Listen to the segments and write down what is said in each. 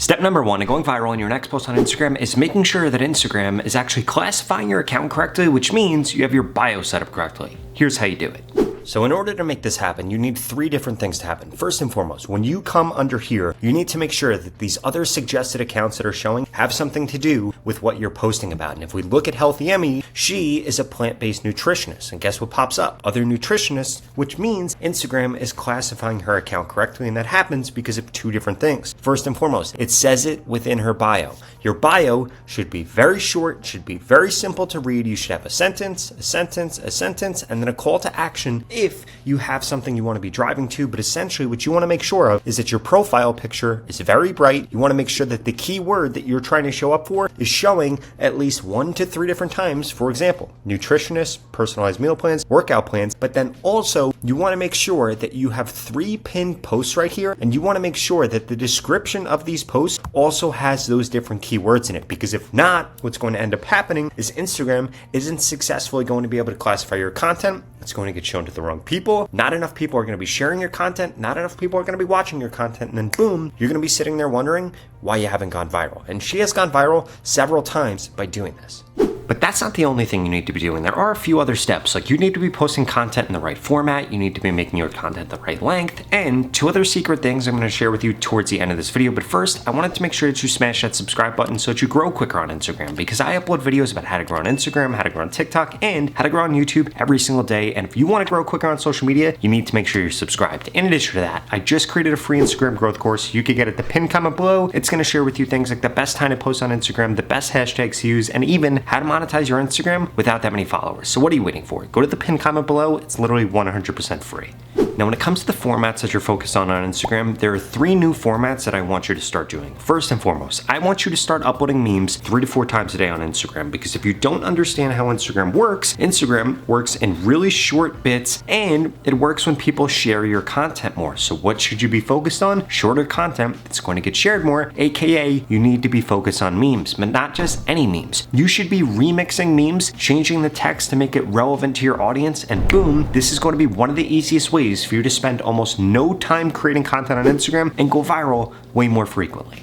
Step number 1 in going viral in your next post on Instagram is making sure that Instagram is actually classifying your account correctly, which means you have your bio set up correctly. Here's how you do it. So in order to make this happen, you need 3 different things to happen. First and foremost, when you come under here, you need to make sure that these other suggested accounts that are showing have something to do with what you're posting about. And if we look at Healthy Emmy, she is a plant-based nutritionist. And guess what pops up? Other nutritionists, which means Instagram is classifying her account correctly. And that happens because of 2 different things. First and foremost, it says it within her bio. Your bio should be very short, should be very simple to read. You should have a sentence, a sentence, a sentence, and then a call to action if you have something you want to be driving to. But essentially what you want to make sure of is that your profile picture is very bright. You want to make sure that the keyword that you're trying to show up for is showing at least 1 to 3 different times. For example, nutritionist, personalized meal plans, workout plans. But then also you want to make sure that you have 3 pinned posts right here, and you want to make sure that the description of these posts also has those different keywords in it, because if not, what's going to end up happening is Instagram isn't successfully going to be able to classify your content. It's going to get shown to the wrong people. Not enough people are going to be sharing your content. Not enough people are going to be watching your content. And then boom, you're going to be sitting there wondering why you haven't gone viral. And she has gone viral several times by doing this. But that's not the only thing you need to be doing. There are a few other steps, like you need to be posting content in the right format, you need to be making your content the right length, and 2 other secret things I'm going to share with you towards the end of this video. But first, I wanted to make sure that you smash that subscribe button so that you grow quicker on Instagram, because I upload videos about how to grow on Instagram, how to grow on TikTok, and how to grow on YouTube every single day. And if you want to grow quicker on social media, you need to make sure you're subscribed. In addition to that, I just created a free Instagram growth course. You can get it at the pinned comment below. It's going to share with you things like the best time to post on Instagram, the best hashtags to use, and even how to monetize your Instagram without that many followers. So what are you waiting for? Go to the pinned comment below. It's literally 100% free. Now, when it comes to the formats that you're focused on Instagram, there are 3 new formats that I want you to start doing. First and foremost, I want you to start uploading memes 3 to 4 times a day on Instagram, because if you don't understand how Instagram works in really short bits, and it works when people share your content more. So what should you be focused on? Shorter content that's going to get shared more, aka you need to be focused on memes, but not just any memes. You should be remixing memes, changing the text to make it relevant to your audience, and boom, this is going to be one of the easiest ways for you to spend almost no time creating content on Instagram and go viral way more frequently.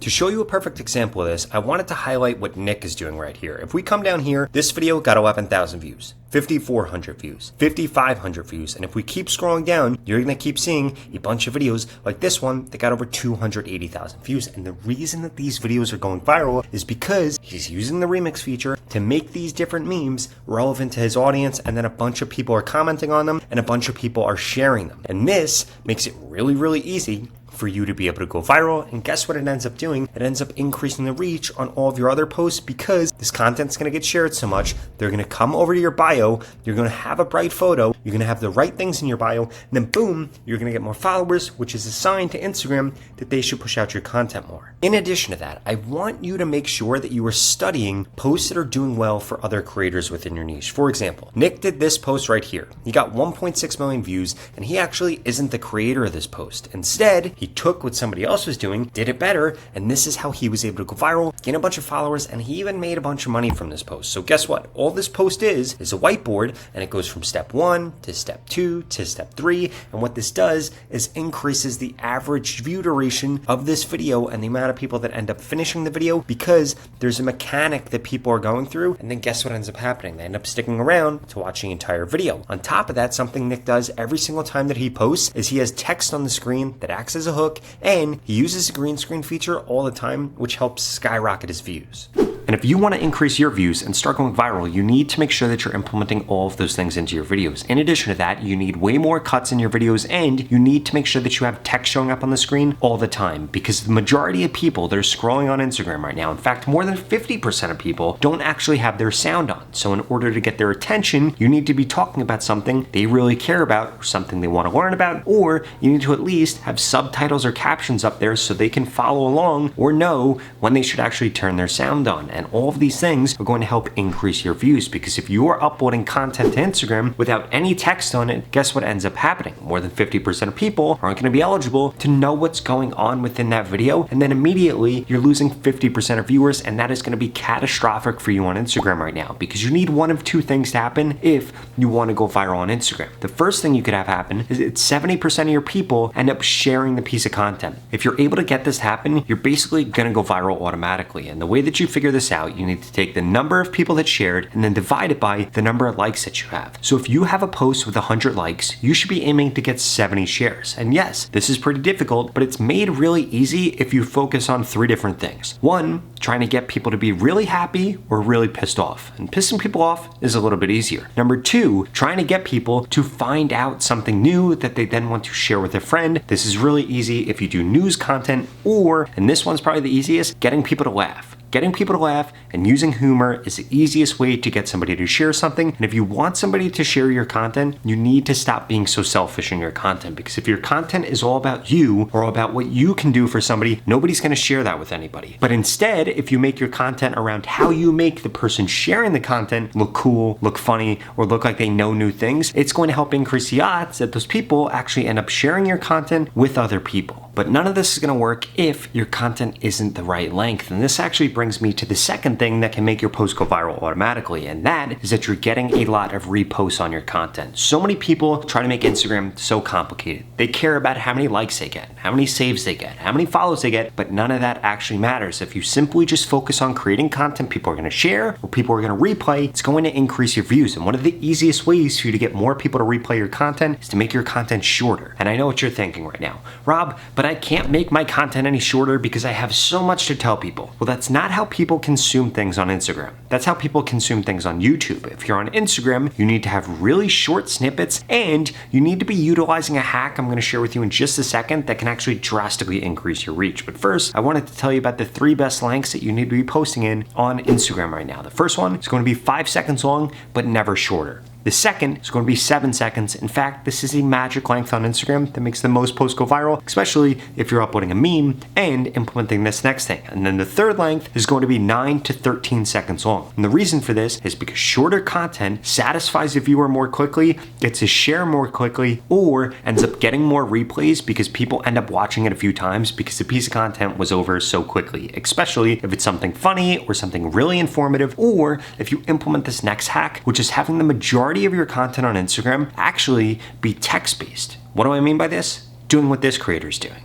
To show you a perfect example of this, I wanted to highlight what Nick is doing right here. If we come down here, this video got 11,000 views, 5,400 views, 5,500 views, and if we keep scrolling down, you're gonna keep seeing a bunch of videos like this one that got over 280,000 views. And the reason that these videos are going viral is because he's using the remix feature to make these different memes relevant to his audience, and then a bunch of people are commenting on them, and a bunch of people are sharing them. And this makes it really, really easy for you to be able to go viral. And guess what it ends up doing? It ends up increasing the reach on all of your other posts, because this content's going to get shared so much. They're going to come over to your bio. You're going to have a bright photo. You're going to have the right things in your bio. And then boom, you're going to get more followers, which is a sign to Instagram that they should push out your content more. In addition to that, I want you to make sure that you are studying posts that are doing well for other creators within your niche. For example, Nick did this post right here. He got 1.6 million views, and he actually isn't the creator of this post. Instead, he took what somebody else was doing, did it better, and this is how he was able to go viral, gain a bunch of followers, and he even made a bunch of money from this post. So guess what? All this post is a whiteboard, and it goes from step 1 to step 2 to step 3, and what this does is increases the average view duration of this video and the amount of people that end up finishing the video, because there's a mechanic that people are going through, and then guess what ends up happening? They end up sticking around to watching the entire video. On top of that, something Nick does every single time that he posts is he has text on the screen that acts as a hook, and he uses the green screen feature all the time, which helps skyrocket his views. And if you want to increase your views and start going viral, you need to make sure that you're implementing all of those things into your videos. In addition to that, you need way more cuts in your videos, and you need to make sure that you have text showing up on the screen all the time, because the majority of people that are scrolling on Instagram right now, in fact, more than 50% of people don't actually have their sound on. So in order to get their attention, you need to be talking about something they really care about, or something they want to learn about, or you need to at least have subtitles or captions up there so they can follow along or know when they should actually turn their sound on. And And all of these things are going to help increase your views, because if you are uploading content to Instagram without any text on it, guess what ends up happening? More than 50% of people aren't going to be eligible to know what's going on within that video, and then immediately you're losing 50% of viewers, and that is going to be catastrophic for you on Instagram right now, because you need one of two things to happen if you want to go viral on Instagram. The first thing you could have happen is it's 70% of your people end up sharing the piece of content. If you're able to get this to happen, you're basically going to go viral automatically. And the way that you figure this out, you need to take the number of people that shared and then divide it by the number of likes that you have. So if you have a post with 100 likes, you should be aiming to get 70 shares. And yes, this is pretty difficult, but it's made really easy if you focus on three different things. One, trying to get people to be really happy or really pissed off. And pissing people off is a little bit easier. Number two, trying to get people to find out something new that they then want to share with a friend. This is really easy if you do news content, or, and this one's probably the easiest, getting people to laugh. Getting people to laugh and using humor is the easiest way to get somebody to share something. And if you want somebody to share your content, you need to stop being so selfish in your content, because if your content is all about you or about what you can do for somebody, nobody's going to share that with anybody. But instead, if you make your content around how you make the person sharing the content look cool, look funny, or look like they know new things, it's going to help increase the odds that those people actually end up sharing your content with other people. But none of this is going to work if your content isn't the right length. And this actually brings me to the second thing that can make your post go viral automatically, and that is that you're getting a lot of reposts on your content. So many people try to make Instagram so complicated. They care about how many likes they get, how many saves they get, how many follows they get, but none of that actually matters. If you simply just focus on creating content people are going to share or people are going to replay, it's going to increase your views. And one of the easiest ways for you to get more people to replay your content is to make your content shorter. And I know what you're thinking right now, Rob, but I can't make my content any shorter because I have so much to tell people. Well, that's not how people consume things on Instagram. That's how people consume things on YouTube. If you're on Instagram, you need to have really short snippets, and you need to be utilizing a hack I'm going to share with you in just a second that can actually drastically increase your reach. But first, I wanted to tell you about the 3 best lengths that you need to be posting in on Instagram right now. The first one is going to be 5 seconds long, but never shorter. The second is going to be 7 seconds. In fact, this is a magic length on Instagram that makes the most posts go viral, especially if you're uploading a meme and implementing this next thing. And then the third length is going to be 9 to 13 seconds long. And the reason for this is because shorter content satisfies the viewer more quickly, gets a share more quickly, or ends up getting more replays because people end up watching it a few times because the piece of content was over so quickly, especially if it's something funny or something really informative, or if you implement this next hack, which is having the majority of your content on Instagram actually be text-based. What do I mean by this? Doing what this creator is doing.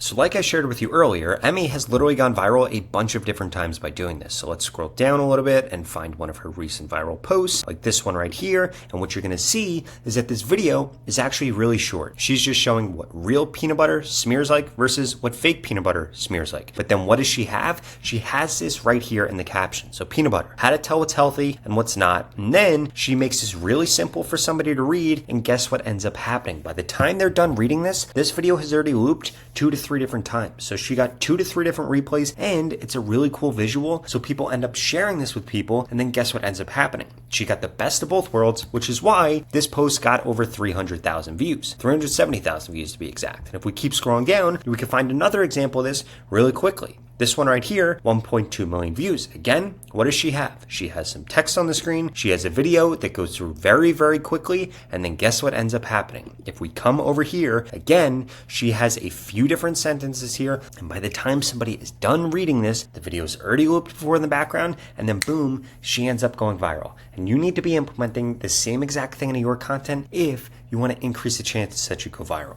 So like I shared with you earlier, Emmy has literally gone viral a bunch of different times by doing this. So let's scroll down a little bit and find one of her recent viral posts, like this one right here. And what you're gonna see is that this video is actually really short. She's just showing what real peanut butter smears like versus what fake peanut butter smears like. But then what does she have? She has this right here in the caption. So peanut butter, how to tell what's healthy and what's not. And then she makes this really simple for somebody to read, and guess what ends up happening? By the time they're done reading this video has already looped 2 to 3 different times. So she got 2 to 3 different replays, and it's a really cool visual. So people end up sharing this with people, and then guess what ends up happening? She got the best of both worlds, which is why this post got over 300,000 views, 370,000 views to be exact. And if we keep scrolling down, we can find another example of this really quickly. This one right here, 1.2 million views. Again, what does she have? She has some text on the screen. She has a video that goes through very, very quickly. And then guess what ends up happening? If we come over here, again, she has a few different sentences here. And by the time somebody is done reading this, the video is already looped before in the background. And then boom, she ends up going viral. And you need to be implementing the same exact thing in your content if you want to increase the chances that you go viral.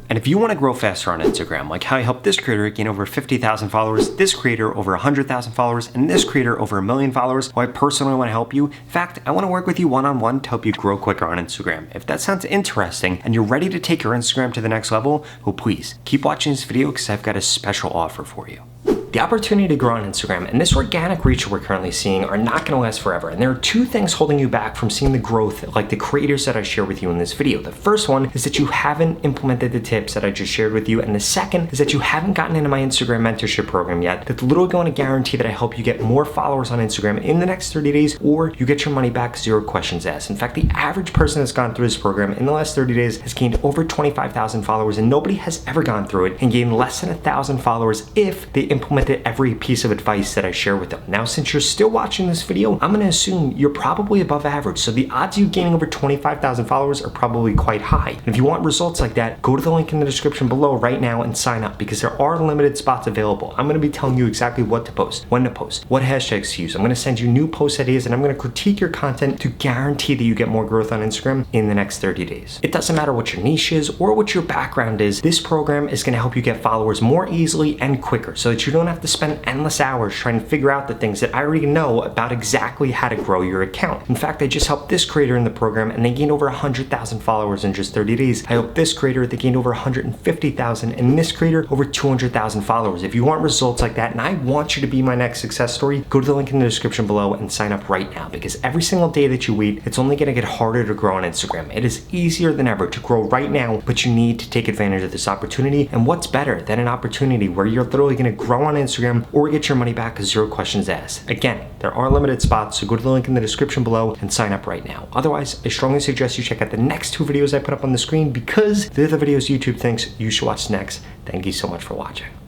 And if you want to grow faster on Instagram, like how I helped this creator gain over 50,000 followers, this creator over 100,000 followers, and this creator over 1 million followers, well, I personally want to help you. In fact, I want to work with you one-on-one to help you grow quicker on Instagram. If that sounds interesting and you're ready to take your Instagram to the next level, well, please keep watching this video because I've got a special offer for you. The opportunity to grow on Instagram and this organic reach we're currently seeing are not going to last forever. And there are 2 things holding you back from seeing the growth like the creators that I share with you in this video. The first one is that you haven't implemented the tips that I just shared with you. And the second is that you haven't gotten into my Instagram mentorship program yet. That's literally going to guarantee that I help you get more followers on Instagram in the next 30 days, or you get your money back, 0 questions asked. In fact, the average person that's gone through this program in the last 30 days has gained over 25,000 followers, and nobody has ever gone through it and gained less than 1,000 followers if they implement implemented every piece of advice that I share with them. Now, since you're still watching this video, I'm gonna assume you're probably above average. So the odds of you gaining over 25,000 followers are probably quite high. And if you want results like that, go to the link in the description below right now and sign up, because there are limited spots available. I'm gonna be telling you exactly what to post, when to post, what hashtags to use. I'm gonna send you new post ideas, and I'm gonna critique your content to guarantee that you get more growth on Instagram in the next 30 days. It doesn't matter what your niche is or what your background is, this program is gonna help you get followers more easily and quicker so that you don't have to spend endless hours trying to figure out the things that I already know about exactly how to grow your account. In fact, I just helped this creator in the program and they gained over 100,000 followers in just 30 days. I helped this creator, they gained over 150,000, and this creator over 200,000 followers. If you want results like that and I want you to be my next success story, go to the link in the description below and sign up right now, because every single day that you wait, it's only gonna get harder to grow on Instagram. It is easier than ever to grow right now, but you need to take advantage of this opportunity. And what's better than an opportunity where you're literally gonna grow on Instagram or get your money back with 0 questions asked? Again, there are limited spots, so go to the link in the description below and sign up right now. Otherwise, I strongly suggest you check out the next 2 videos I put up on the screen, because they're the videos YouTube thinks you should watch next. Thank you so much for watching.